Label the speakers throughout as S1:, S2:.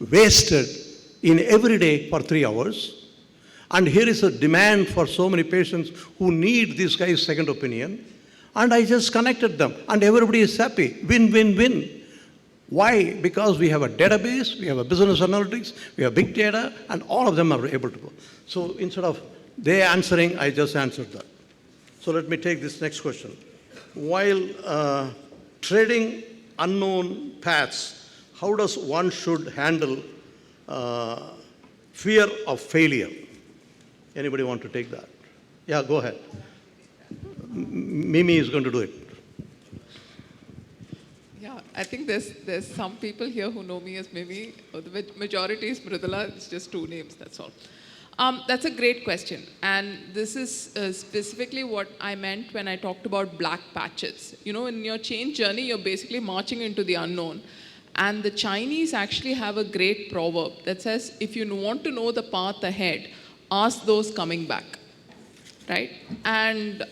S1: wasted in every day for 3 hours. And here is a demand for so many patients who need this guy's second opinion. And I just connected them. And everybody is happy. Win, win, win. Why? Because we have a database, we have a business analytics, we have big data, and all of them are able to go. So instead of they answering, I just answered that. So let me take this next question. While trading unknown paths, how does one should handle fear of failure? Anybody want to take that? Yeah, go ahead. Mimi is going to do it.
S2: Yeah, I think there's some people here who know me as Mimi. The majority is Mridula. It's just 2 names, that's all. That's a great question. And this is specifically what I meant when I talked about black patches. You know, in your change journey, you're basically marching into the unknown. And the Chinese actually have a great proverb that says, if you want to know the path ahead, ask those coming back, right? And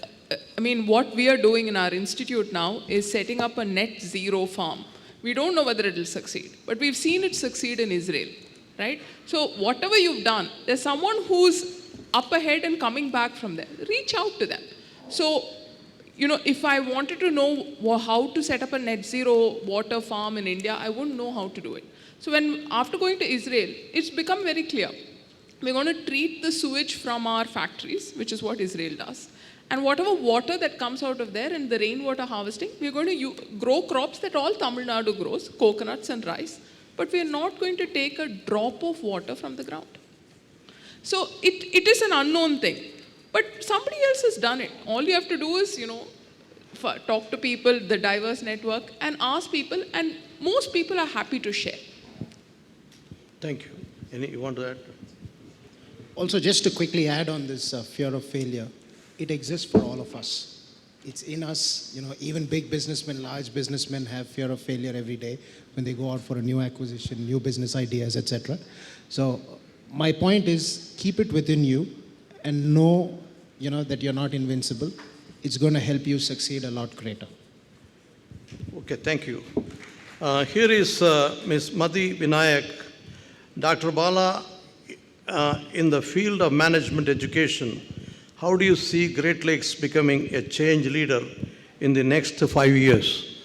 S2: I mean, what we are doing in our institute now is setting up a net zero farm. We don't know whether it will succeed, but we've seen it succeed in Israel, right? So whatever you've done, there's someone who's up ahead and coming back from there. Reach out to them. So, you know, if I wanted to know how to set up a net zero water farm in India, I wouldn't know how to do it. So after going to Israel, it's become very clear. We're going to treat the sewage from our factories, which is what Israel does. And whatever water that comes out of there in the rainwater harvesting, we're going to grow crops that all Tamil Nadu grows, coconuts and rice, but we're not going to take a drop of water from the ground. So it is an unknown thing, but somebody else has done it. All you have to do is, you know, talk to people, the diverse network, and ask people, and most people are happy to share.
S1: Thank you. You want to add?
S3: Also, just to quickly add on this fear of failure, it exists for all of us. It's in us. You know, even big businessmen, large businessmen have fear of failure every day when they go out for a new acquisition, new business ideas, etc. So my point is, keep it within you and know, you know, that you're not invincible. It's going to help you succeed a lot greater.
S1: Okay, thank you. Here is Ms. Madhi Vinayak. Dr. Bala, in the field of management education, how do you see Great Lakes becoming a change leader in the next 5 years?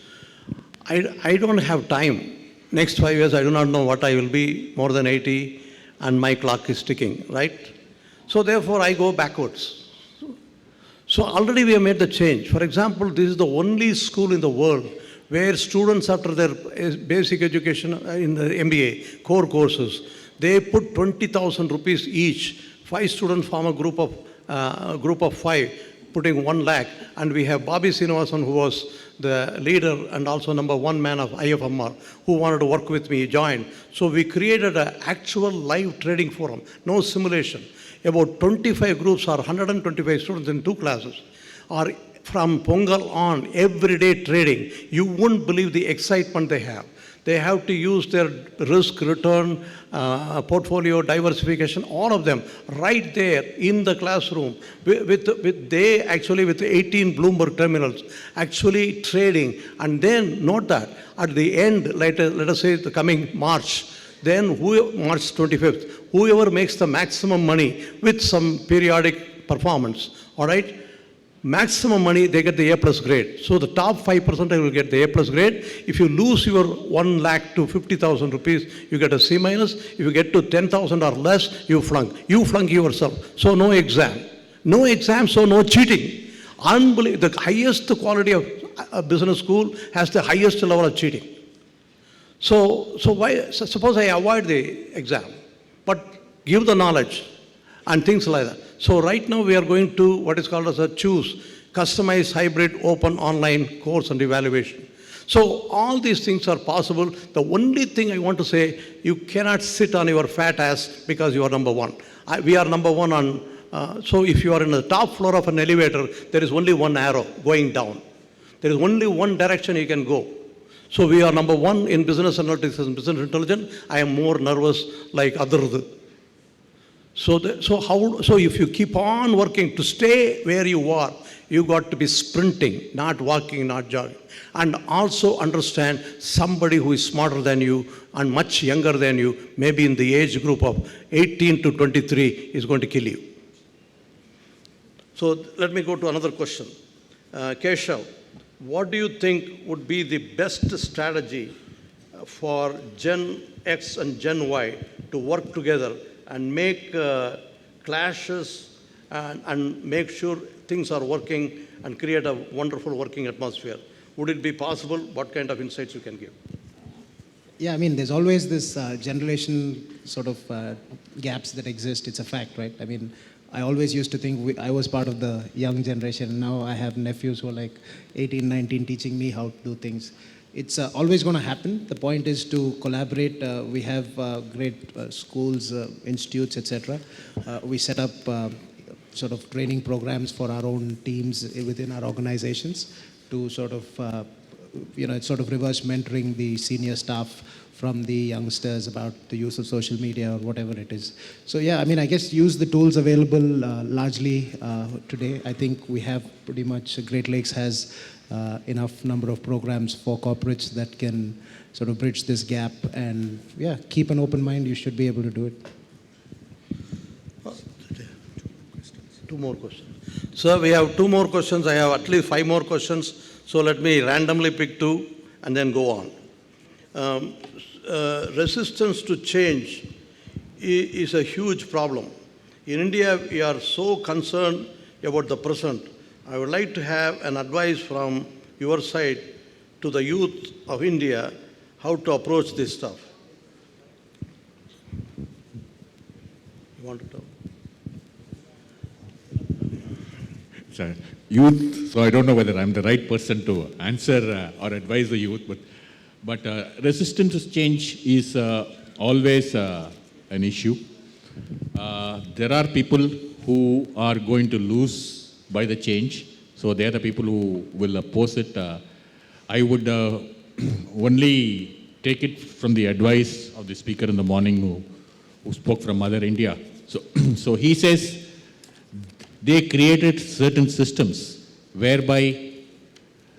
S1: I don't have time. Next 5 years, I do not know what I will be, more than 80, and my clock is ticking, right? So therefore, I go backwards. So already we have made the change. For example, this is the only school in the world where students, after their basic education in the MBA, core courses, they put 20,000 rupees each. 5 students form a group of 5, putting 1 lakh. And we have Bobby Srinivasan, who was the leader and also #1 man of IFMR, who wanted to work with me, joined. So we created an actual live trading forum, no simulation. About 25 groups or 125 students in 2 classes are from Pongal on, everyday trading. You wouldn't believe the excitement they have. They have to use their risk, return, portfolio, diversification, all of them right there in the classroom with 18 Bloomberg terminals actually trading. And then note that at the end, let us say the coming March, then March 25th, whoever makes the maximum money with some periodic performance, all right? Maximum money, they get the A+ grade. So the top 5% will get the A+ grade. If you lose your 1 lakh to 50,000 rupees, you get a C-. If you get to 10,000 or less, you flunk. You flunk yourself. So no exam. No exam, so no cheating. Unbelievable. The highest quality of a business school has the highest level of cheating. So why, suppose I avoid the exam, but give the knowledge and things like that. So right now we are going to what is called as a choose, customized hybrid open online course and evaluation. So all these things are possible. The only thing I want to say, you cannot sit on your fat ass because you are #1. We are #1 on, so if you are in the top floor of an elevator, there is only one arrow going down. There is only one direction you can go. So we are #1 in business analytics and business intelligence. I am more nervous like other. So if you keep on working to stay where you are, you got to be sprinting, not walking, not jogging. And also understand somebody who is smarter than you and much younger than you, maybe in the age group of 18 to 23, is going to kill you. So let me go to another question. Keshav, what do you think would be the best strategy for Gen X and Gen Y to work together and make clashes and make sure things are working and create a wonderful working atmosphere? Would it be possible? What kind of insights you can give?
S3: Yeah, I mean, there's always this generation sort of gaps that exist. It's a fact, right? I mean, I always used to think I was part of the young generation, and now I have nephews who are like 18, 19 teaching me how to do things. It's always going to happen. The point is to collaborate. We have great schools, institutes, etc. We set up sort of training programs for our own teams within our organizations to sort of, it's sort of reverse mentoring the senior staff from the youngsters about the use of social media or whatever it is. So yeah, I mean, I guess use the tools available largely today. I think we have pretty much, Great Lakes has enough number of programs for corporates that can sort of bridge this gap, and yeah, keep an open mind, you should be able to do it.
S1: Two more questions. Sir, we have two more questions. I have at least 5 more questions. So let me randomly pick 2 and then go on. Resistance to change is a huge problem. In India, we are so concerned about the present. I would like to have an advice from your side to the youth of India how to approach this stuff. You want to talk?
S4: Youth, so I don't know whether I'm the right person to answer or advise the youth, but resistance to change is always an issue. There are people who are going to lose by the change, so they are the people who will oppose it. I would only take it from the advice of the speaker in the morning who spoke from Mother India. So he says, they created certain systems whereby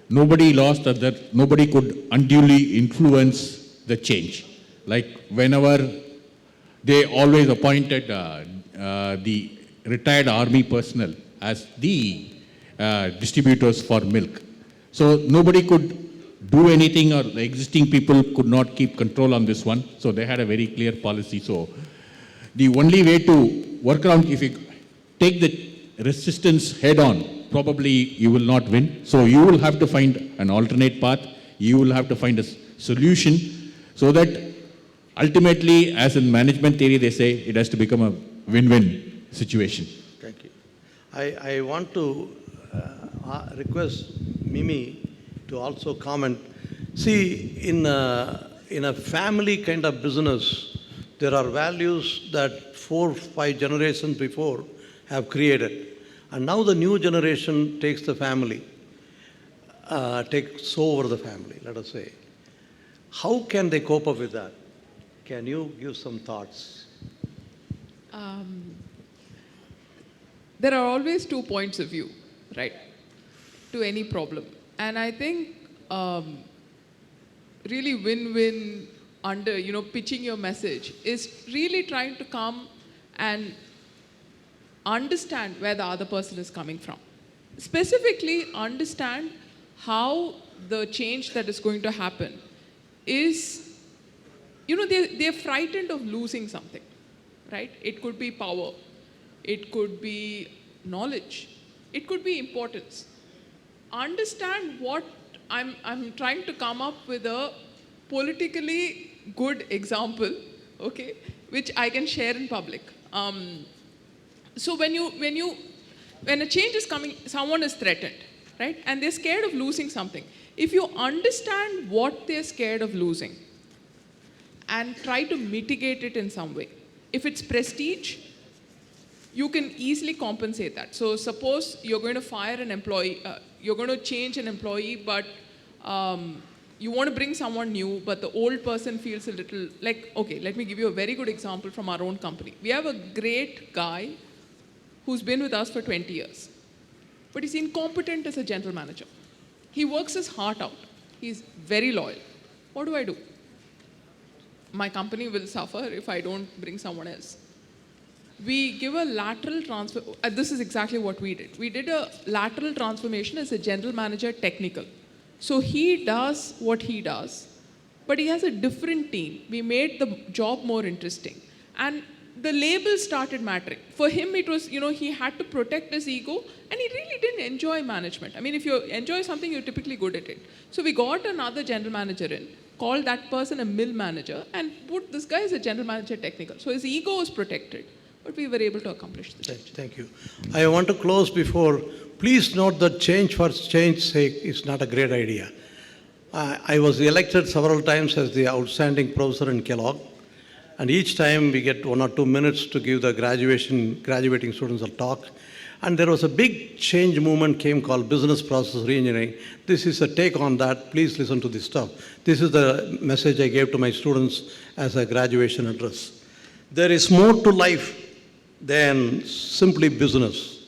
S4: nobody lost or that nobody could unduly influence the change. Like whenever they always appointed the retired army personnel as the distributors for milk. So nobody could do anything, or the existing people could not keep control on this one. So they had a very clear policy. So the only way to work around, if you take the resistance head on, probably you will not win. So you will have to find an alternate path. You will have to find a solution so that ultimately, as in management theory, they say it has to become a win-win situation.
S1: Thank you. I want to request Mimi to also comment. See, in a family kind of business, there are values that 4 or 5 generations before have created. And now the new generation takes the family, takes over the family, let us say. How can they cope up with that? Can you give some thoughts?
S2: There are always 2 points of view, right, to any problem. And I think really win-win under, pitching your message is really trying to come and understand where the other person is coming from. Specifically, understand how the change that is going to happen is, they're frightened of losing something, right? It could be power. It could be knowledge. It could be importance. Understand what I'm trying to come up with a politically good example, okay, which I can share in public. So when a change is coming, someone is threatened, right? And they're scared of losing something. If you understand what they're scared of losing and try to mitigate it in some way, if it's prestige, you can easily compensate that. So suppose you're going to fire an employee, you're going to change an employee, but you want to bring someone new, but the old person feels a little like, okay, let me give you a very good example from our own company. We have a great guy who's been with us for 20 years, but he's incompetent as a general manager. He works his heart out. He's very loyal. What do? My company will suffer if I don't bring someone else. We give a lateral transfer. This is exactly what we did. We did a lateral transformation as a general manager technical. So he does what he does, but he has a different team. We made the job more interesting. And the label started mattering. For him, it was, he had to protect his ego, and he really didn't enjoy management. I mean, if you enjoy something, you're typically good at it. So we got another general manager in, called that person a mill manager, and put this guy as a general manager technical. So his ego was protected, but we were able to accomplish the change.
S1: Thank you. I want to close before, please note that change for change's sake is not a great idea. I was elected several times as the outstanding professor in Kellogg, and each time we get 1 or 2 minutes to give the graduating students a talk. And there was a big change movement came called business process reengineering. This is a take on that. Please listen to this stuff. This is the message I gave to my students as a graduation address. There is more to life than simply business.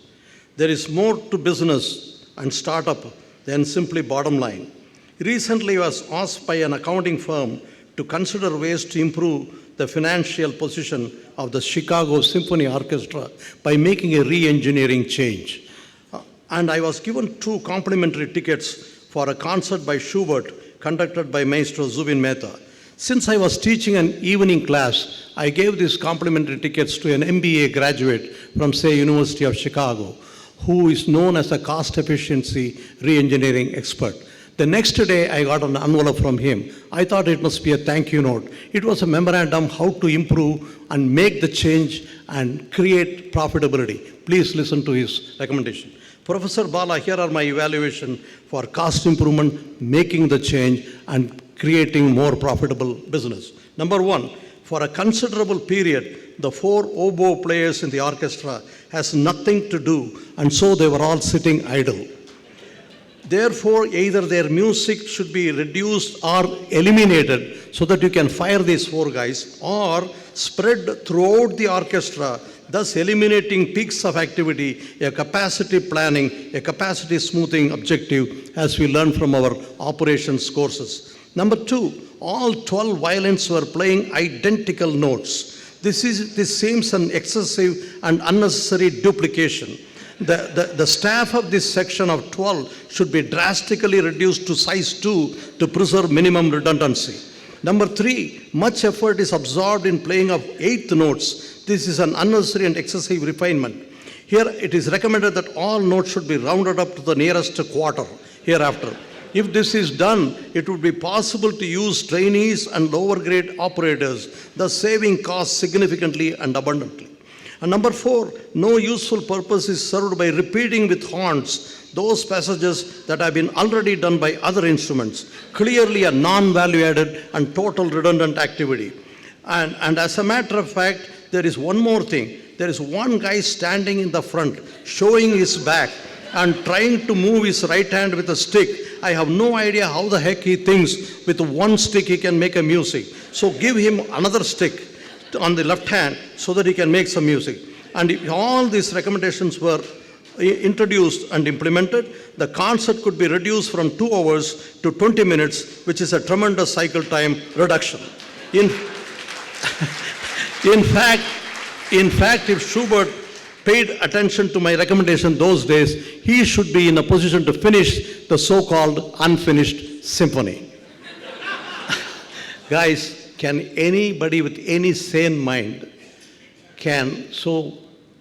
S1: There is more to business and startup than simply bottom line. Recently, I was asked by an accounting firm to consider ways to improve the financial position of the Chicago Symphony Orchestra by making a re-engineering change. And I was given 2 complimentary tickets for a concert by Schubert conducted by Maestro Zubin Mehta. Since I was teaching an evening class, I gave these complimentary tickets to an MBA graduate from, say, University of Chicago, who is known as a cost efficiency re-engineering expert. The next day, I got an envelope from him. I thought it must be a thank you note. It was a memorandum how to improve and make the change and create profitability. Please listen to his recommendation. Professor Bala, here are my evaluation for cost improvement, making the change, and creating more profitable business. Number 1, for a considerable period, the 4 oboe players in the orchestra has nothing to do, and so they were all sitting idle. Therefore, either their music should be reduced or eliminated so that you can fire these 4 guys, or spread throughout the orchestra, thus eliminating peaks of activity, a capacity planning, a capacity smoothing objective, as we learned from our operations courses. Number 2, all 12 violins were playing identical notes. This seems an excessive and unnecessary duplication. The staff of this section of 12 should be drastically reduced to size 2 to preserve minimum redundancy. Number 3, much effort is absorbed in playing of 8th notes. This is an unnecessary and excessive refinement. Here it is recommended that all notes should be rounded up to the nearest quarter hereafter. If this is done, it would be possible to use trainees and lower grade operators, thus saving costs significantly and abundantly. And number 4, no useful purpose is served by repeating with horns those passages that have been already done by other instruments. Clearly a non-value added and total redundant activity. And as a matter of fact, there is one more thing. There is one guy standing in the front, showing his back and trying to move his right hand with a stick. I have no idea how the heck he thinks with one stick he can make a music. So give him another stick on the left hand so that he can make some music. And if all these recommendations were introduced and implemented, the concert could be reduced from 2 hours to 20 minutes, which is a tremendous cycle time reduction. In fact, if Schubert paid attention to my recommendation those days, he should be in a position to finish the so-called unfinished symphony. Guys, can anybody with any sane mind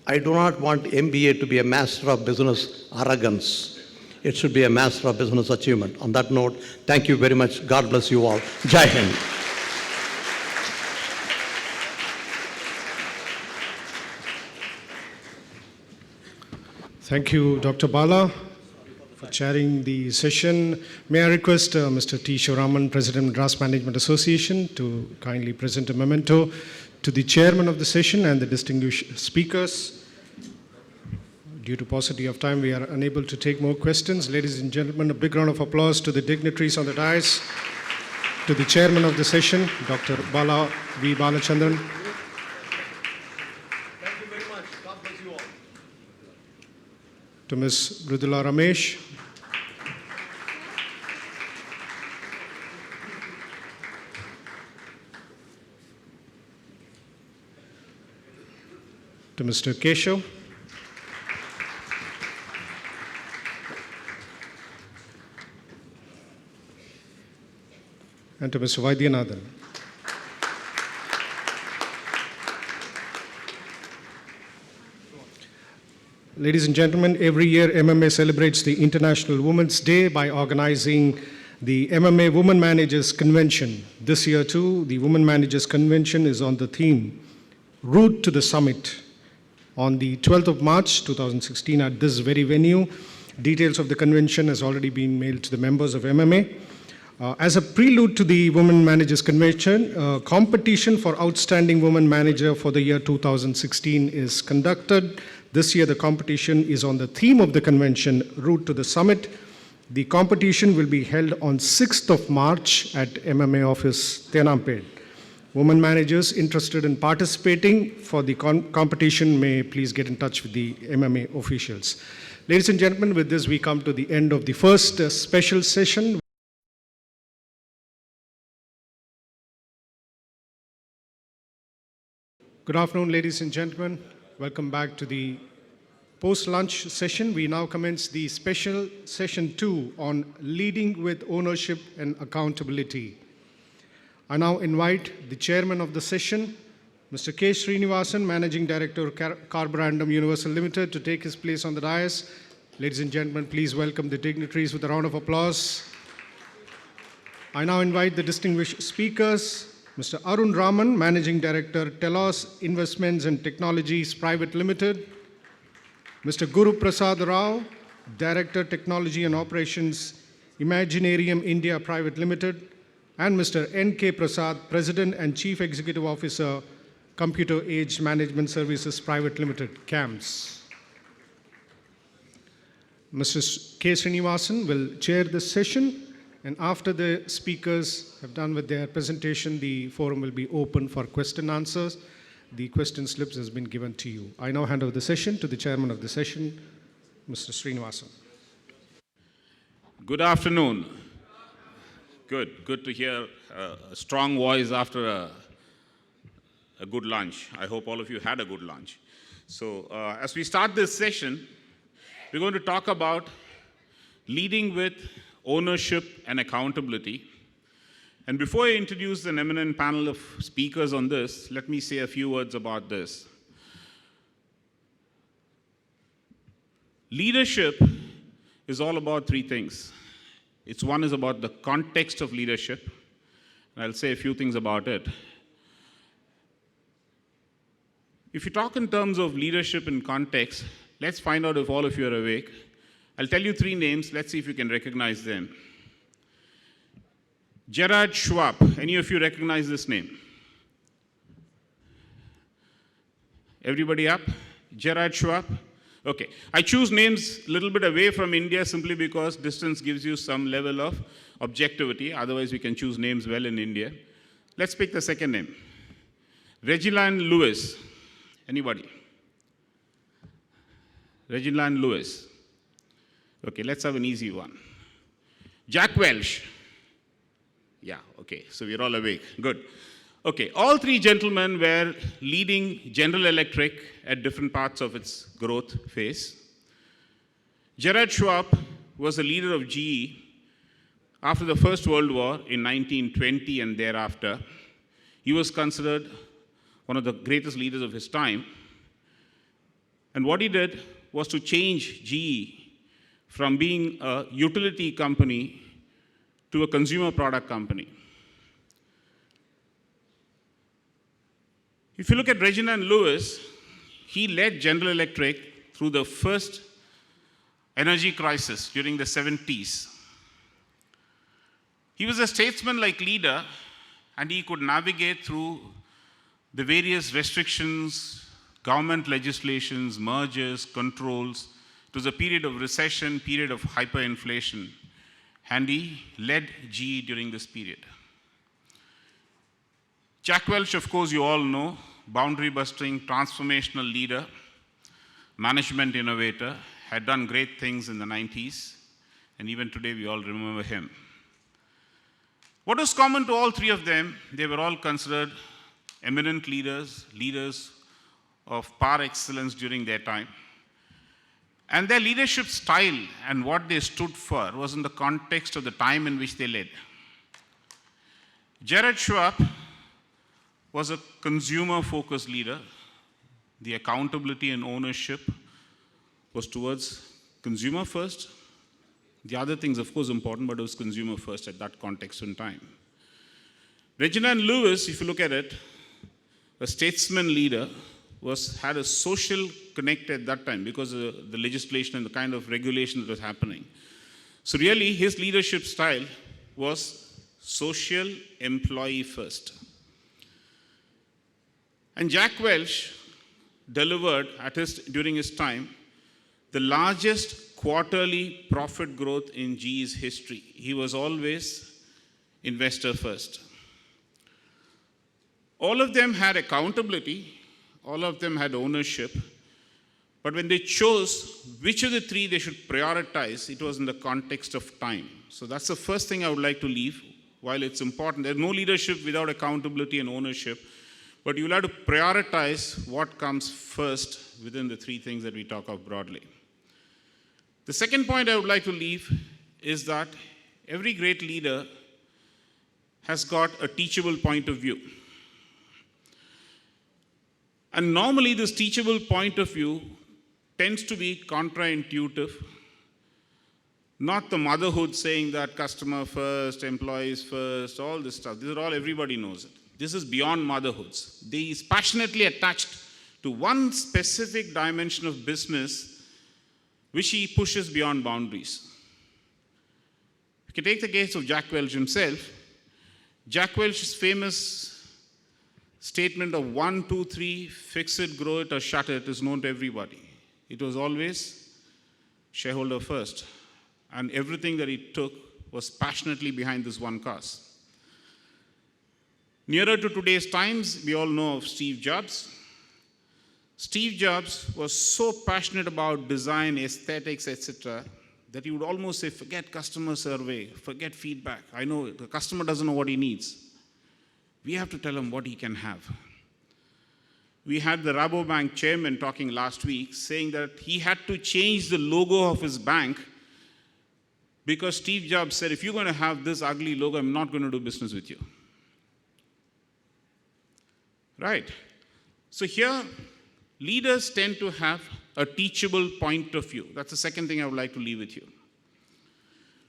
S1: I do not want MBA to be a master of business arrogance. It should be a master of business achievement. On that note, thank you very much. God bless you all. Jai Hind.
S5: Thank you, Dr. Bala, for chairing the session. May I request Mr. T. Shivraman, President, Madras Management Association, to kindly present a memento to the chairman of the session and the distinguished speakers. Due to paucity of time, we are unable to take more questions. Ladies and gentlemen, a big round of applause to the dignitaries on the dais. to the chairman of the session, Dr. Bala V. Balachandran.
S1: Thank you very much. God bless you all.
S5: To Ms. Mridula Ramesh. To Mr. Keshav. And to Mr. Vaidyanathan. Ladies and gentlemen, every year MMA celebrates the International Women's Day by organizing the MMA Women Managers Convention. This year too, the Women Managers Convention is on the theme, Route to the Summit. On the 12th of March 2016 at this very venue, details of the convention has already been mailed to the members of MMA. As a prelude to the Women Managers Convention, competition for Outstanding Women Manager for the year 2016 is conducted. This year, the competition is on the theme of the convention, Route to the Summit. The competition will be held on 6th of March at MMA office, Tenamped. Women managers interested in participating for the competition may please get in touch with the MMA officials. Ladies and gentlemen, with this, we come to the end of the first special session. Good afternoon, ladies and gentlemen. Welcome back to the post-lunch session. We now commence the special session 2 on leading with ownership and accountability. I now invite the chairman of the session, Mr. K. Srinivasan, Managing Director, Carborundum Universal Limited, to take his place on the dais. Ladies and gentlemen, please welcome the dignitaries with a round of applause. I now invite the distinguished speakers, Mr. Arun Rahman, Managing Director, Telos Investments and Technologies Private Limited, Mr. Guru Prasad Rao, Director, Technology and Operations, Imaginarium India Private Limited, and Mr. N.K. Prasad, President and Chief Executive Officer, Computer Age Management Services Private Limited, CAMS. Mr. K. Srinivasan will chair this session. And after the speakers have done with their presentation, the forum will be open for question and answers. The question slips has been given to you. I now hand over the session to the chairman of the session, Mr. Srinivasan.
S6: Good afternoon. Good to hear a strong voice after a good lunch. I hope all of you had a good lunch. So as we start this session, we're going to talk about leading with ownership and accountability. And before I introduce an eminent panel of speakers on this, let me say a few words about this. Leadership is all about three things. One is about the context of leadership, and I'll say a few things about it. If you talk in terms of leadership in context, let's find out if all of you are awake. I'll tell you three names. Let's see if you can recognize them. Gerard Schwab. Any of you recognize this name? Everybody up? Gerard Schwab? Okay. I choose names a little bit away from India simply because distance gives you some level of objectivity. Otherwise, we can choose names well in India. Let's pick the second name. Reginald Lewis. Anybody? Reginald Lewis. Okay, let's have an easy one. Jack Welch. Yeah, okay, so we're all awake. Good. Okay, all three gentlemen were leading General Electric at different parts of its growth phase. Gerard Schwab was a leader of GE after the First World War in 1920 and thereafter. He was considered one of the greatest leaders of his time. And what he did was to change GE from being a utility company to a consumer product company. If you look at Reginald Lewis, he led General Electric through the first energy crisis during the 70s. He was a statesman-like leader, and he could navigate through the various restrictions, government legislations, mergers, controls. It was a period of recession, period of hyperinflation, and he led GE during this period. Jack Welch, of course, you all know, boundary-busting, transformational leader, management innovator, had done great things in the 90s, and even today we all remember him. What was common to all three of them? They were all considered eminent leaders, leaders of par excellence during their time. And their leadership style and what they stood for was in the context of the time in which they led. Gerard Schwab was a consumer-focused leader. The accountability and ownership was towards consumer first. The other things, of course, important, but it was consumer first at that context in time. Reginald Lewis, if you look at it, a statesman leader, had a social connect at that time because of the legislation and the kind of regulation that was happening. So really, his leadership style was social employee first. And Jack Welch delivered during his time the largest quarterly profit growth in GE's history. He was always investor first. All of them had accountability, all of them had ownership, but when they chose which of the three they should prioritize, it was in the context of time. So that's the first thing I would like to leave. While it's important, there's no leadership without accountability and ownership, but you'll have to prioritize what comes first within the three things that we talk of broadly. The second point I would like to leave is that every great leader has got a teachable point of view. And normally this teachable point of view tends to be counterintuitive. Not the motherhood saying that customer first, employees first, all this stuff. These are all, everybody knows it. This is beyond motherhoods. He is passionately attached to one specific dimension of business which he pushes beyond boundaries. If you take the case of Jack Welch himself, Jack Welch's famous statement of 1, 2, 3, fix it, grow it, or shut it is known to everybody. It was always shareholder first. And everything that he took was passionately behind this one cause. Nearer to today's times, we all know of Steve Jobs. Steve Jobs was so passionate about design, aesthetics, etc., that he would almost say, forget customer survey, forget feedback. I know the customer doesn't know what he needs. We have to tell him what he can have. We had the Rabobank chairman talking last week, saying that he had to change the logo of his bank because Steve Jobs said, if you're going to have this ugly logo, I'm not going to do business with you. Right? So here, leaders tend to have a teachable point of view. That's the second thing I would like to leave with you.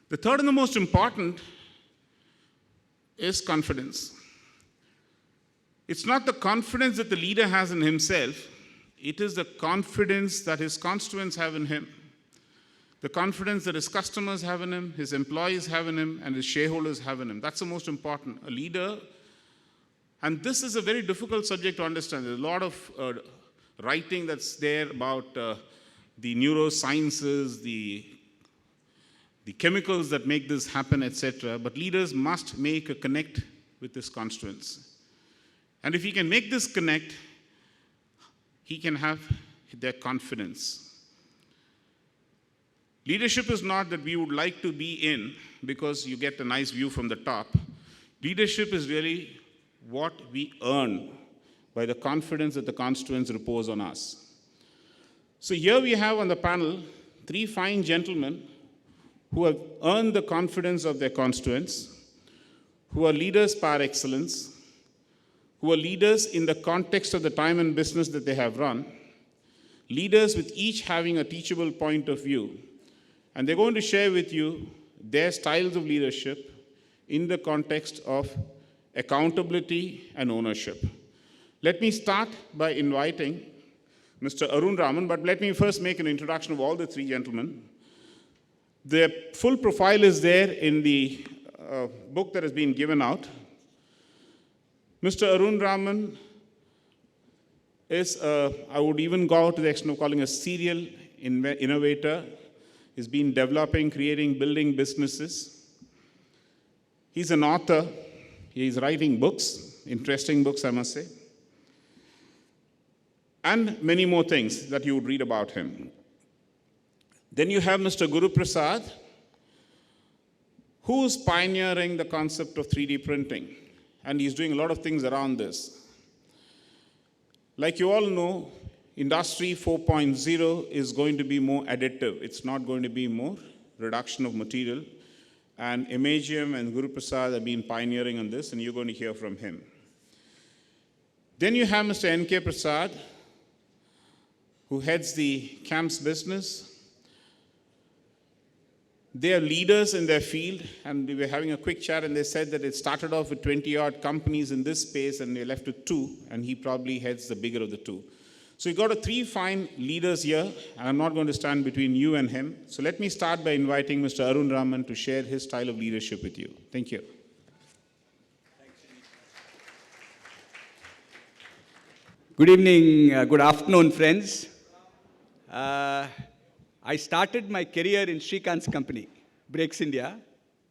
S6: The third and the most important is confidence. It's not the confidence that the leader has in himself, it is the confidence that his constituents have in him, the confidence that his customers have in him, his employees have in him, and his shareholders have in him. That's the most important. A leader, and this is a very difficult subject to understand. There's a lot of writing that's there about the neurosciences, the chemicals that make this happen, etc. But leaders must make a connect with his constituents. And if he can make this connect, he can have their confidence. Leadership is not that we would like to be in because you get a nice view from the top. Leadership is really what we earn by the confidence that the constituents repose on us. So here we have on the panel 3 fine gentlemen who have earned the confidence of their constituents, who are leaders par excellence, who are leaders in the context of the time and business that they have run, leaders with each having a teachable point of view. And they're going to share with you their styles of leadership in the context of accountability and ownership. Let me start by inviting Mr. Arun Rahman, but let me first make an introduction of all the 3 gentlemen. Their full profile is there in the book that has been given out. Mr. Arun Rahman is, I would even go to the extent of calling a serial innovator. He's been developing, creating, building businesses. He's an author. He's writing books. interesting books, I must say, and many more things that you would read about him. Then you have Mr. Guru Prasad, who's pioneering the concept of 3D printing, and he's doing a lot of things around this. Like you all know, Industry 4.0 is going to be more additive. It's not going to be more reduction of material. And Imagium and Guru Prasad have been pioneering on this, and you're going to hear from him. Then you have Mr. N.K. Prasad, who heads the CAMPS business. They are leaders in their field, and we were having a quick chat, and they said that it started off with 20-odd companies in this space, and they left with 2, and he probably heads the bigger of the 2. So you've got 3 fine leaders here, and I'm not going to stand between you and him. So let me start by inviting Mr. Arun Rahman to share his style of leadership with you. Thank you.
S7: Good evening, good afternoon, friends. I started my career in Srikant's company, Breaks India.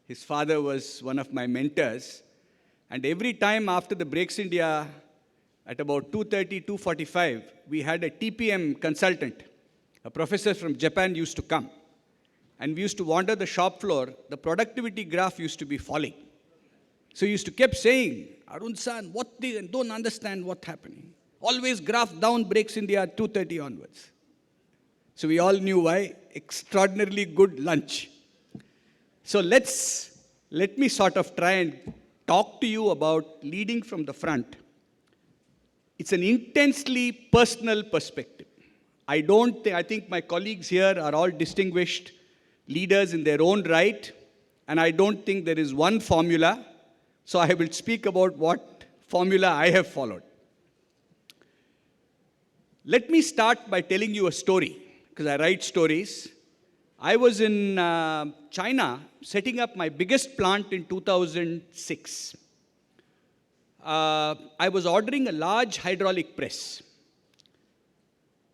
S7: His father was one of my mentors. And every time after the Breaks India, at about 2:30, 2:45, we had a TPM consultant. A professor from Japan used to come. And we used to wander the shop floor. The productivity graph used to be falling. So he used to keep saying, Arun-san, what they don't understand what's happening. Always graph down, Breaks India at 2:30 onwards. So we all knew why. Extraordinarily good lunch. So let me sort of try and talk to you about leading from the front. It's an intensely personal perspective. I think my colleagues here are all distinguished leaders in their own right, and I don't think there is one formula. So I will speak about what formula I have followed. Let me start by telling you a story, because I write stories. I was in China setting up my biggest plant in 2006. I was ordering a large hydraulic press.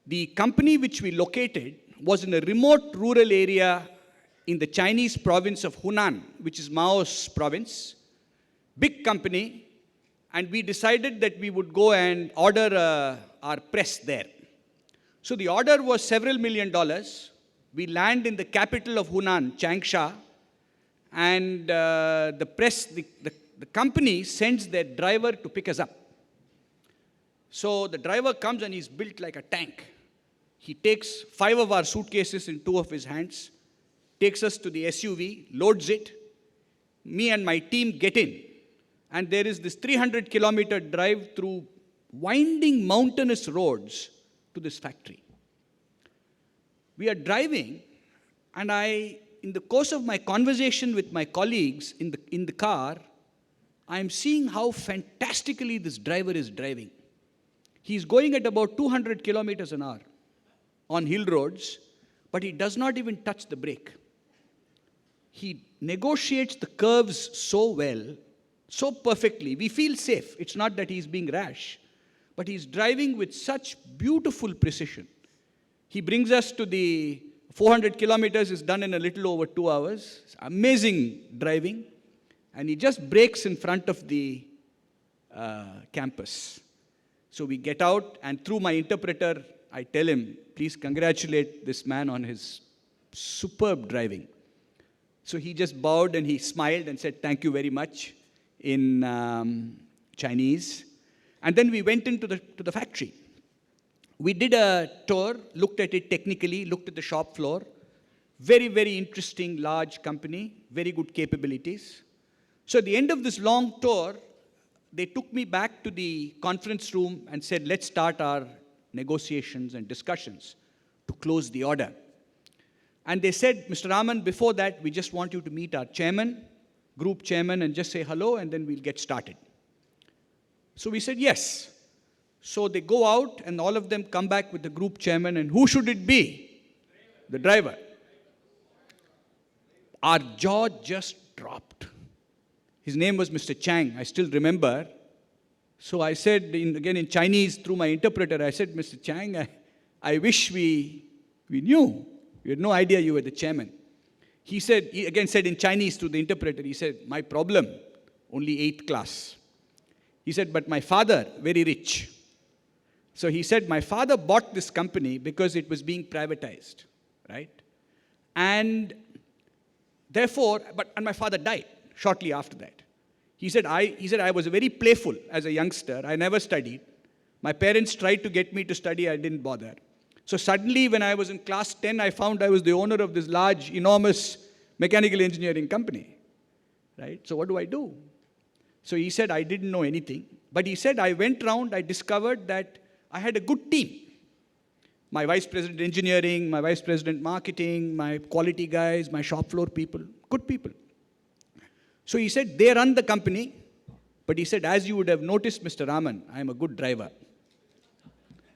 S7: The company which we located was in a remote rural area in the Chinese province of Hunan, which is Mao's province. Big company, and we decided that we would go and order our press there. So the order was several $1 million. We land in the capital of Hunan, Changsha, and the company sends their driver to pick us up. So the driver comes and he's built like a tank. He takes 5 of our suitcases in 2 of his hands, takes us to the SUV, loads it. Me and my team get in. And there is this 300-kilometer drive through winding mountainous roads to this factory. We are driving, and in the course of my conversation with my colleagues in the car, I am seeing how fantastically this driver is driving. He's going at about 200 kilometers an hour on hill roads, but he does not even touch the brake. He negotiates the curves so well, so perfectly. We feel safe. It's not that he's being rash, but he's driving with such beautiful precision. He brings us to the 400 kilometers is done in a little over 2 hours. It's amazing driving. And he just brakes in front of the campus. So we get out, and through my interpreter, I tell him, please congratulate this man on his superb driving. So he just bowed and he smiled and said, thank you very much in Chinese. And then we went into the factory. We did a tour, looked at it technically, looked at the shop floor. Very, very interesting, large company, very good capabilities. So at the end of this long tour, they took me back to the conference room and said, let's start our negotiations and discussions to close the order. And they said, Mr. Rahman, before that, we just want you to meet our chairman, group chairman, and just say hello, and then we'll get started. So we said, yes. So they go out, and all of them come back with the group chairman, and who should it be? The driver. Our jaw just dropped. His name was Mr. Chang, I still remember. So I said, again in Chinese, through my interpreter, I said, Mr. Chang, I wish we knew. We had no idea you were the chairman. He again said in Chinese to the interpreter, he said, my problem, only 8th class. He said, but my father, very rich. So he said, my father bought this company because it was being privatized, right? And therefore, and my father died shortly after that. He said, I was very playful as a youngster. I never studied. My parents tried to get me to study. I didn't bother. So suddenly, when I was in class 10, I found I was the owner of this large, enormous mechanical engineering company, right? So what do I do? So he said, I didn't know anything. But he said, I went around, I discovered that I had a good team. My vice president engineering, my vice president marketing, my quality guys, my shop floor people, good people. So he said, they run the company, but he said, as you would have noticed, Mr. Rahman, I am a good driver.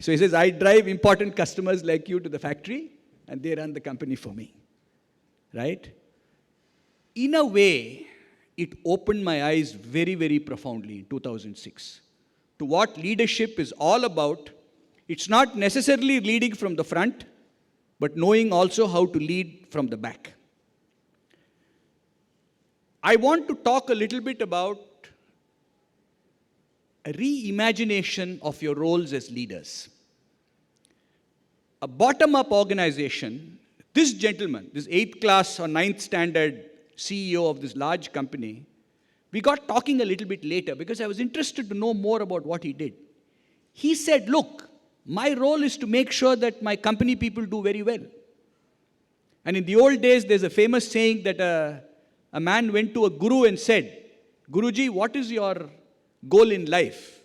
S7: So he says, I drive important customers like you to the factory, and they run the company for me, right? In a way, it opened my eyes very, very profoundly in 2006 to what leadership is all about. It's not necessarily leading from the front, but knowing also how to lead from the back. I want to talk a little bit about a reimagination of your roles as leaders. A bottom-up organization, this gentleman, this 8th class or 9th standard CEO of this large company, we got talking a little bit later because I was interested to know more about what he did. He said, look, my role is to make sure that my company people do very well. And in the old days, there's a famous saying that a man went to a guru and said, Guruji, what is your goal in life?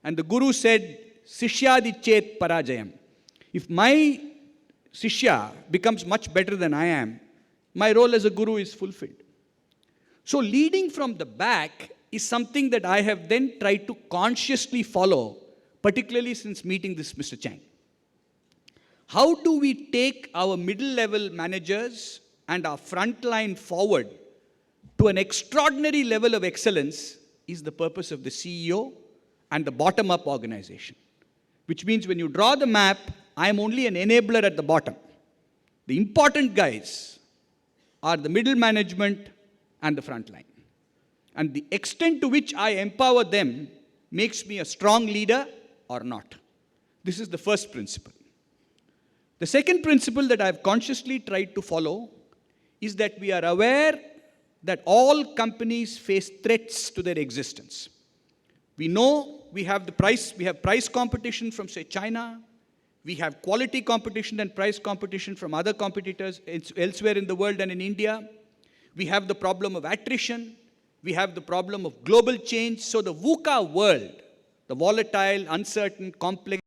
S7: And the guru said, Sishyadi chet parajayam. If my Sishya becomes much better than I am, my role as a guru is fulfilled. So leading from the back is something that I have then tried to consciously follow, particularly since meeting this Mr. Chang. How do we take our middle-level managers and our frontline forward to an extraordinary level of excellence is the purpose of the CEO and the bottom-up organization. Which means when you draw the map, I am only an enabler at the bottom. The important guys are the middle management and the front line. And the extent to which I empower them makes me a strong leader or not. This is the first principle. The second principle that I've consciously tried to follow is that we are aware that all companies face threats to their existence. We know we have price competition from, say, China. We have quality competition and price competition from other competitors elsewhere in the world and in India. We have the problem of attrition. We have the problem of global change. So the VUCA world, the volatile, uncertain, complex